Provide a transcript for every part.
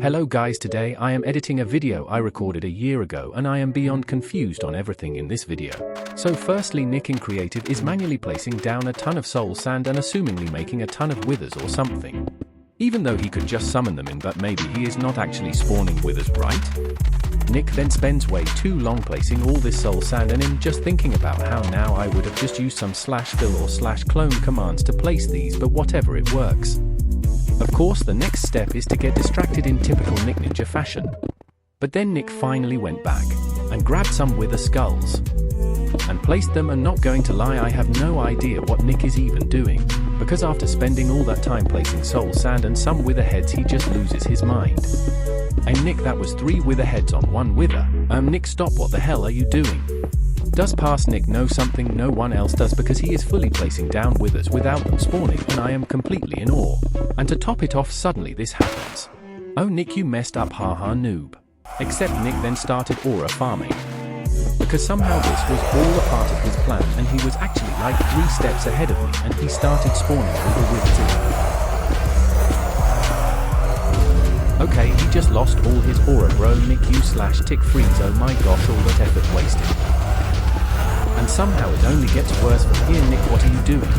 Hello guys, today I am editing a video I recorded a year ago and I am beyond confused on everything in this video. So firstly, Nick in creative is manually placing down a ton of soul sand and assumingly making a ton of withers or something. Even though he could just summon them in, but maybe he is not actually spawning withers, right? Nick then spends way too long placing all this soul sand and in just thinking about how now I would have just used some /fill or /clone commands to place these, but whatever, it works. Of course, the next step is to get distracted in typical Nikninja fashion. But then Nick finally went back and grabbed some wither skulls and placed them, and not going to lie, I have no idea what Nick is even doing, because after spending all that time placing soul sand and some wither heads, he just loses his mind. And Nick, that was 3 wither heads on 1 wither. Nick, stop, what the hell are you doing? Does past Nick know something no one else does, because he is fully placing down withers without them spawning, and I am completely in awe. And to top it off, suddenly this happens. Oh Nick, you messed up, haha noob. Except Nick then started aura farming, because somehow this was all a part of his plan, and he was actually like 3 steps ahead of me, and he started spawning all the withers in. Okay, he just lost all his aura, bro. Nick, you /tick freeze, oh my gosh, all that effort wasted. And somehow it only gets worse from here. Nick, what are you doing?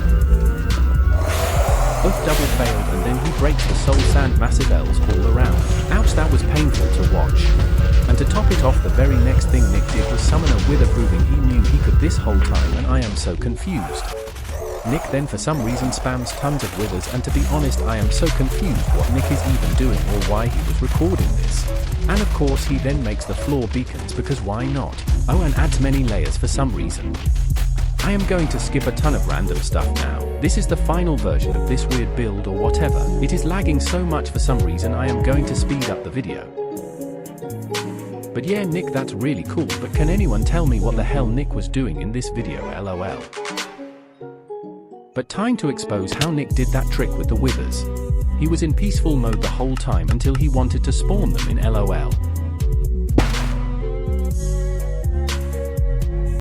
Both double failed, and then he breaks the soul sand massive L's all around. Ouch, that was painful to watch. And to top it off, the very next thing Nick did was summon a wither, proving he knew he could this whole time, and I am so confused. Nick then for some reason spams tons of withers, and to be honest, I am so confused what Nick is even doing or why he was recording this. And of course he then makes the floor beacons, because why not? Oh, and adds many layers for some reason. I am going to skip a ton of random stuff now. This is the final version of this weird build or whatever. It is lagging so much for some reason, I am going to speed up the video. But yeah, Nick, that's really cool, but can anyone tell me what the hell Nick was doing in this video, lol. But time to expose how Nick did that trick with the withers. He was in peaceful mode the whole time until he wanted to spawn them in lol.